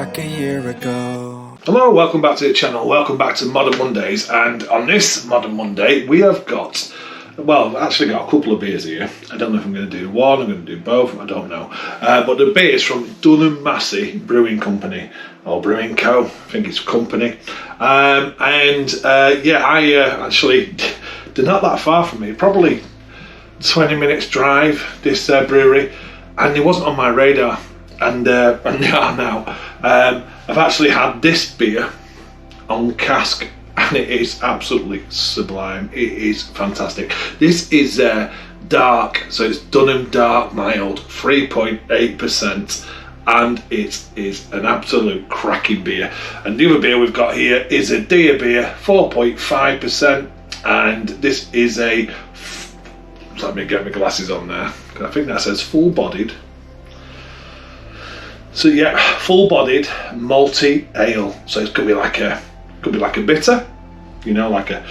back a year ago. Hello, welcome back to the channel, welcome back to Modern Mondays, and on this Modern Monday we have got, well, I've actually got a couple of beers here. I don't know if I'm going to do one, I'm going to do both, I don't know. But the beers from Dunham Massey Brewing Company, or Brewing Co, I think it's company. I actually, they're not that far from me, probably 20 minutes drive, this brewery, and it wasn't on my radar, and they are now. I've actually had this beer on cask, and it is absolutely sublime. It is fantastic. This is dark, so it's Dunham Dark Mild, 3.8%, and it is an absolute cracking beer. And the other beer we've got here is a Deer beer, 4.5%, and this is a, let me get my glasses on there, I think that says full-bodied. So yeah, full-bodied malty ale. So it could be like a bitter, you know, like a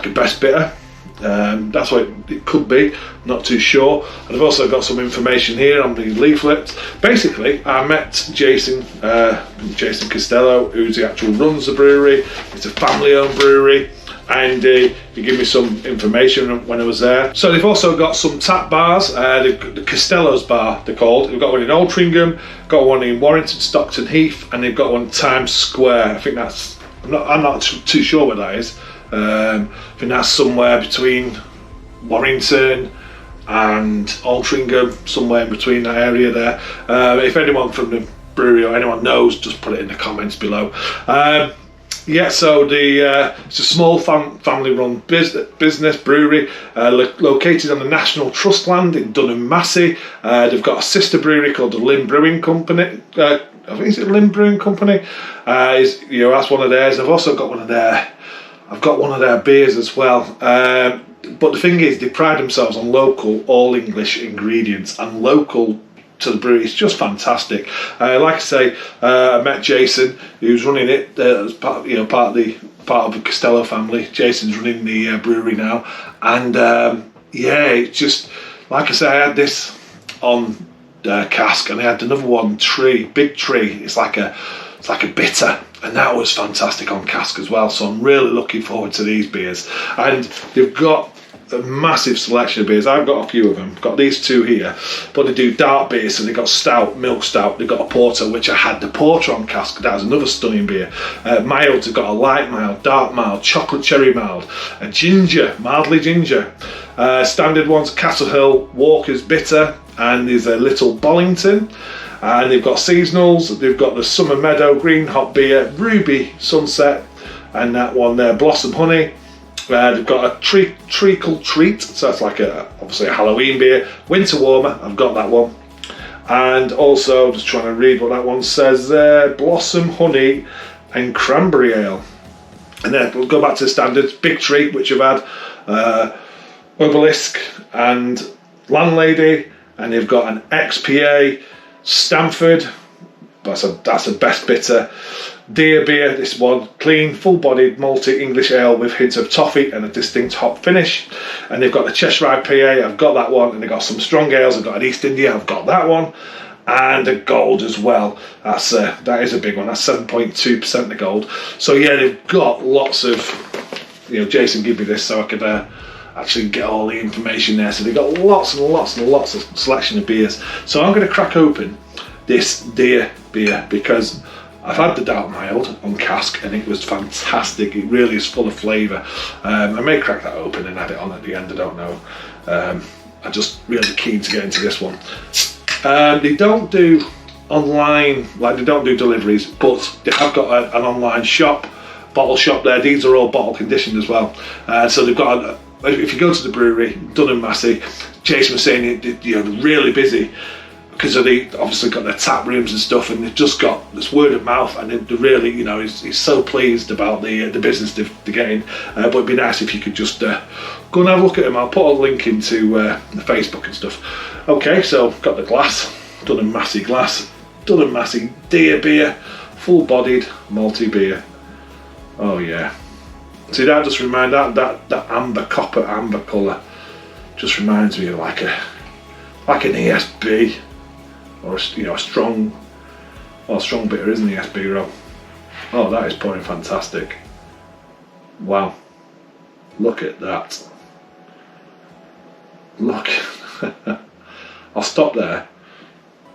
best bitter. That's what it could be. Not too sure. And I've also got some information here on the leaflet. Basically, I met Jason Costello, who's the actual runs the brewery. It's a family-owned brewery. And he gave me some information when I was there. So they've also got some tap bars, the Costello's bar they're called. They've got one in Altrincham, got one in Warrington, Stockton Heath, and they've got one in Times Square. I think that's, I'm not too sure where that is. I think that's somewhere between Warrington and Altrincham, somewhere in between that area there. If anyone from the brewery or anyone knows, just put it in the comments below. Yeah, so it's a small family-run business brewery located on the National Trust land in Dunham Massey. They've got a sister brewery called the Lynn Brewing Company. I think it's the Lynn Brewing Company. That's one of theirs. I've also got one of their. I've got one of their beers as well. But the thing is, they pride themselves on local, all English ingredients and local to the brewery. It's just fantastic. Like I say, I met Jason, who's running it as part of the Costello family. Jason's running the brewery now, and it's just like I say. I had this on cask, and I had another one, Big Tree. It's like a bitter, and that was fantastic on cask as well. So I'm really looking forward to these beers, and they've got a massive selection of beers. I've got a few of them. Got these two here, but they do dark beers. So they've got stout, milk stout. They've got a porter, which I had the porter on cask. That was another stunning beer. Mild, they've got a light mild, dark mild, chocolate cherry mild, a ginger, mildly ginger. Standard ones, Castle Hill, Walker's bitter, and there's a Little Bollington. And they've got seasonals. They've got the Summer Meadow green hop beer, Ruby Sunset, and that one there, Blossom Honey. They've got a Treacle Treat, so that's like obviously a Halloween beer. Winter Warmer, I've got that one. And also, just trying to read what that one says there, Blossom Honey and Cranberry Ale. And then we'll go back to the standards, Big Tree, which I've had, Obelisk and Landlady, and they've got an XPA, Stamford, that's a best bitter. Deer beer, this one, clean, full-bodied, malty English ale with hints of toffee and a distinct hop finish. And they've got the Cheshire IPA, I've got that one, and they've got some strong ales, I've got an East India, I've got that one, and a gold as well. That is a big one, that's 7.2% the gold. So yeah, they've got lots of, Jason gave me this so I could actually get all the information there. So they've got lots and lots and lots of selection of beers. So I'm going to crack open this Deer beer because I've had the dark mild on cask and it was fantastic. It really is full of flavour. I may crack that open and add it on at the end, I don't know. I'm just really keen to get into this one. They don't do online, like they don't do deliveries, but they have got an online shop, bottle shop there. These are all bottle conditioned as well. So they've got, if you go to the brewery, Dunham Massey, Jason was saying they're really busy, because they've obviously got their tap rooms and stuff, and they've just got this word of mouth, and they're really, he's so pleased about the business they're getting. But it'd be nice if you could just go and have a look at them. I'll put a link into the Facebook and stuff. Okay, so got the glass, Dunham Massey glass, Dunham Massey Deer beer, full-bodied malty beer. Oh yeah. See, that just reminds that amber, copper amber colour just reminds me of like an ESB. Or a strong Oh, strong bitter, isn't the Espero? Oh, that is pouring fantastic. Wow. Look at that. Look. I'll stop there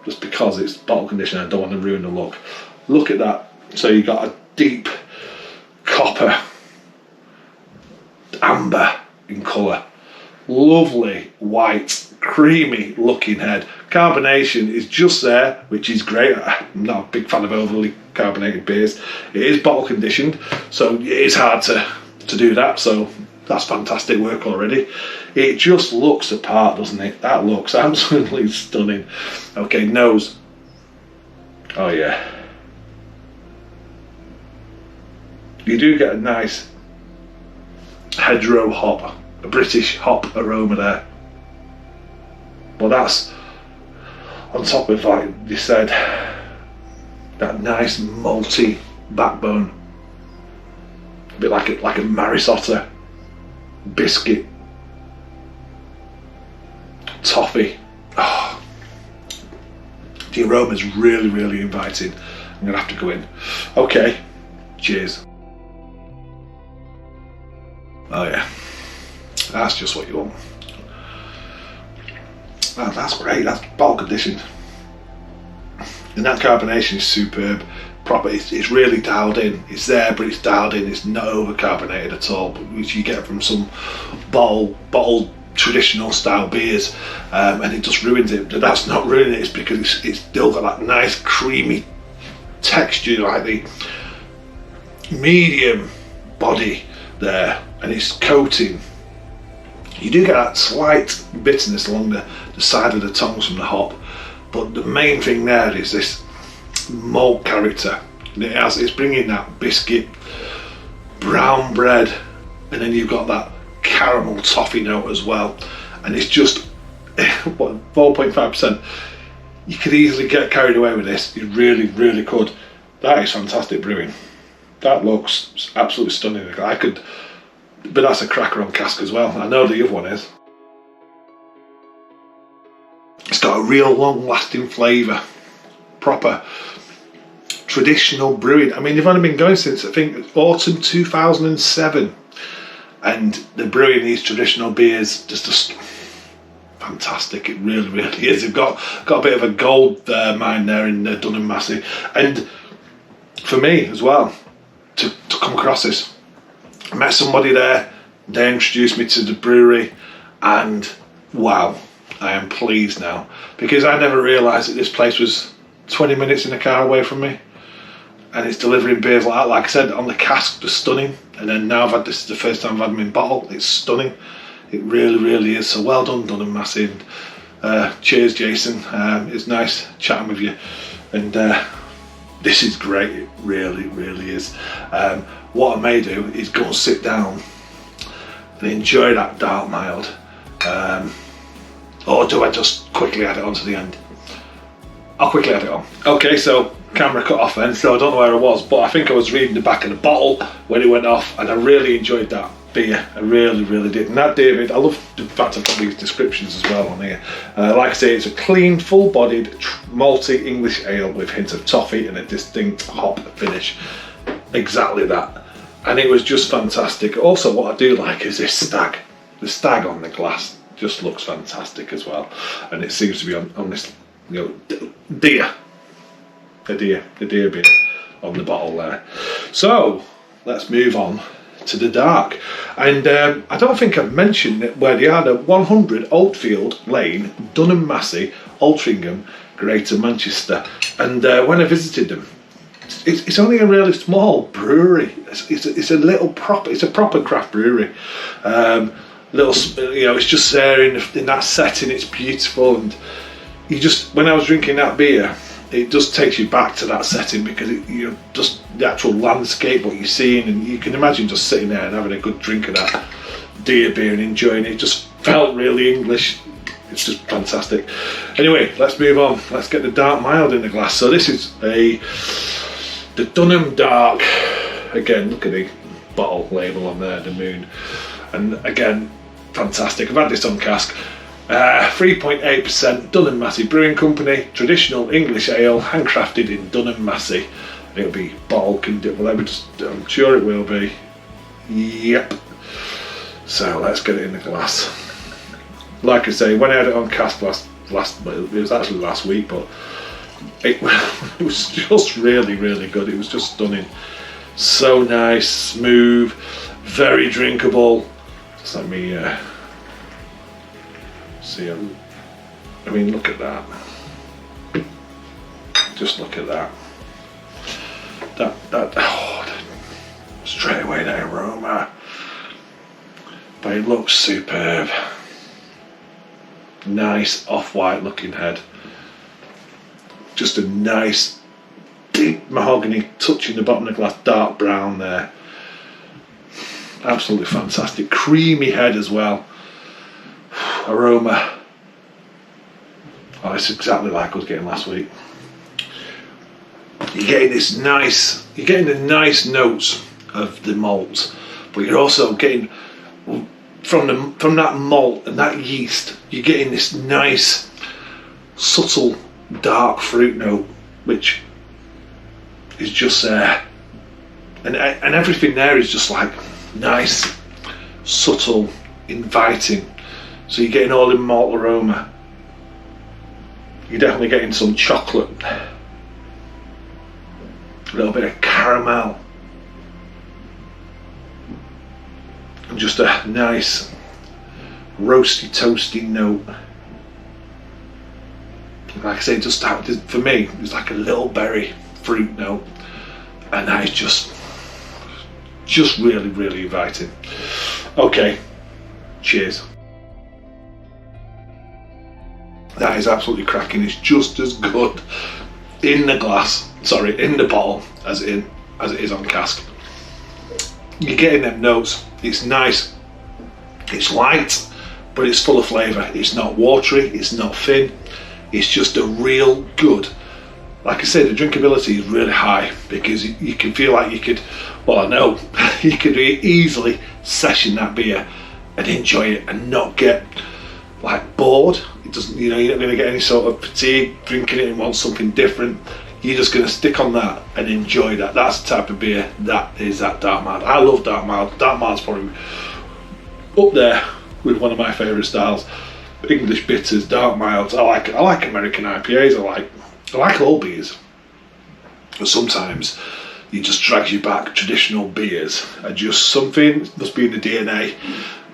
just because it's bottle conditioned. I don't want to ruin the look. Look at that. So you got a deep copper, amber in colour. Lovely white, creamy looking head. Carbonation is just there, which is great. I'm not a big fan of overly carbonated beers. It is bottle conditioned, so it is hard to do that, so that's fantastic work already. It just looks the part, doesn't it? That looks absolutely stunning. Okay, nose. Oh yeah. You do get a nice hedgerow hop, a British hop aroma there. But that's on top of, like you said, that nice malty backbone. A bit like a Marisotta biscuit, toffee. Oh, the aroma is really, really inviting. I'm gonna have to go in. Okay, cheers. Oh yeah, that's just what you want. Oh, that's great. That's bottle conditioned, and that carbonation is superb. Proper. It's really dialed in. It's there, but it's dialed in. It's not over carbonated at all, which you get from some bottled traditional style beers, and it just ruins it. But that's not ruining it. It's because it's still got that nice creamy texture, like the medium body there, and it's coating. You do get that slight bitterness along the side of the tongues from the hop, but the main thing there is this malt character. It's bringing that biscuit, brown bread, and then you've got that caramel toffee note as well, and it's just 4.5%. You could easily get carried away with this. You really, really could. That is fantastic brewing. That looks absolutely stunning. But that's a cracker on cask as well. I know the other one is. It's got a real long-lasting flavour. Proper traditional brewing. I mean, they've only been going since, I think, autumn 2007. And they're brewing these traditional beers just fantastic. It really, really is. They've got a bit of a gold mine there in Dunham Massey. And for me as well, to come across this, I met somebody there, they introduced me to the brewery, and wow, I am pleased now, because I never realised that this place was 20 minutes in the car away from me, and it's delivering beers like that. Like I said, on the cask, just stunning, and then now this is the first time I've had them in bottle. It's stunning. It really, really is. So well done, Dunham Massey, and cheers, Jason. It's nice chatting with you, and this is great. It really, really is. What I may do is go and sit down and enjoy that dark mild, or do I just quickly add it on to the end? I'll quickly add it on. Okay, so camera cut off then, so I don't know where I was, but I think I was reading the back of the bottle when it went off, and I really enjoyed that beer. I really, really did. And that David, I love the fact I've got these descriptions as well on here. Like I say, it's a clean, full-bodied, malty English ale with hints of toffee and a distinct hop finish. Exactly that. And it was just fantastic. Also, what I do like is this stag. The stag on the glass just looks fantastic as well. And it seems to be on this, deer. The deer beer on the bottle there. So, let's move on to the dark. And I don't think I've mentioned where they are. They're 100 Oldfield Lane, Dunham Massey, Altrincham, Greater Manchester. And when I visited them, it's only a really small brewery. It's a proper craft brewery. It's just there in that setting. It's beautiful, and when I was drinking that beer, it just takes you back to that setting, because just the actual landscape, what you're seeing, and you can imagine just sitting there and having a good drink of that deer beer and enjoying it. It just felt really English. It's just fantastic. Anyway, let's move on. Let's get the dark mild in the glass. So this is the Dunham Dark. Again, look at the bottle label on there, the moon. And again, fantastic. I've had this on cask. 3.8% Dunham Massey Brewing Company, traditional English ale, handcrafted in Dunham Massey. It'll be bottled, I'm sure it will be. Yep. So let's get it in the glass. Like I say, when I had it on cask it was actually last week, but it was just really, really good. It was just stunning. So nice, smooth, very drinkable. Just let me see. I mean, look at that. Just look at that. Straight away that aroma. But it looks superb. Nice off-white looking head. Just a nice deep mahogany touching the bottom of the glass, dark brown there. Absolutely fantastic. Creamy head as well. Aroma. Oh, it's exactly like I was getting last week. You're getting the nice notes of the malt, but you're also getting from that malt and that yeast, you're getting this nice, subtle, dark fruit note, which is just there, and everything there is just like nice, subtle, inviting. So you're getting all the malt aroma. You're definitely getting some chocolate, a little bit of caramel, and just a nice roasty, toasty note. Like I say, just for me, it's like a little berry fruit note, and that is just really, really inviting. Okay, cheers. That is absolutely cracking. It's just as good in the bottle as it is on cask. You're getting them notes. It's nice. It's light, but it's full of flavour. It's not watery. It's not thin. It's just a real good. Like I said, the drinkability is really high because you can feel like you could. Well, I know you could easily session that beer and enjoy it and not get like bored. It doesn't, you're not going to get any sort of fatigue drinking it and want something different. You're just going to stick on that and enjoy that. That's the type of beer that is that dark mild. I love dark mild. Dark mild's probably up there with one of my favourite styles. English bitters, dark milds. I like American IPAs. I like all beers, but sometimes it just drags you back. Traditional beers are just something. Must be in the DNA.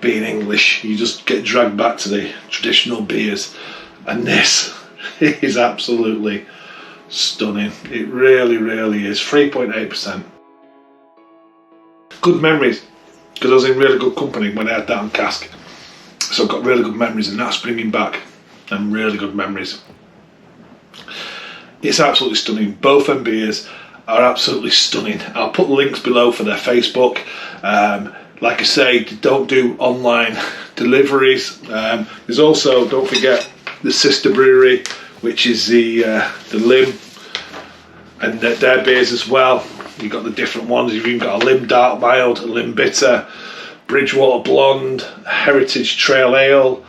Being English, you just get dragged back to the traditional beers, and this is absolutely stunning. It really, really is. 3.8%. Good memories, because I was in really good company when I had that on cask. So I've got really good memories, and that's bringing back and really good memories. It's absolutely stunning. Both them beers are absolutely stunning. I'll put links below for their Facebook. Like I say, don't do online deliveries. There's also, don't forget, the sister brewery, which is the Lim, and their beers as well. You've got the different ones. You've even got a Lim Dark Mild, a Lim Bitter, Bridgewater Blonde, Heritage Trail Ale,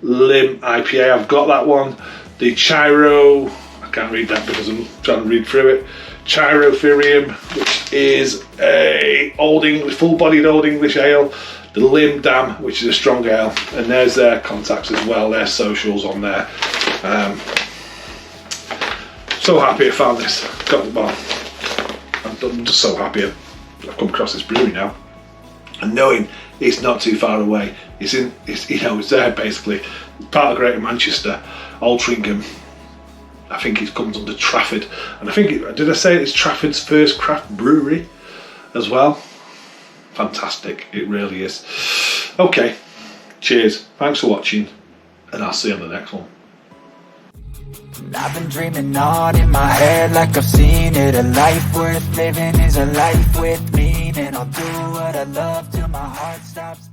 Lim IPA. I've got that one. The Chiro, I can't read that because I'm trying to read through it. Chirotherium, which is a full-bodied Old English ale. The Lim Dam, which is a strong ale, and there's their contacts as well, their socials on there. So happy I found this. I'm just so happy I've come across this brewery now, and knowing it's not too far away. It's there basically, part of Greater Manchester, Altrincham. I think it comes under Trafford, and I think did I say it's Trafford's first craft brewery as well? Fantastic, it really is. Okay, cheers, thanks for watching, and I'll see you on the next one. I've been dreaming on in my head like I've seen it. A life worth living is a life with meaning. I'll do what I love till my heart stops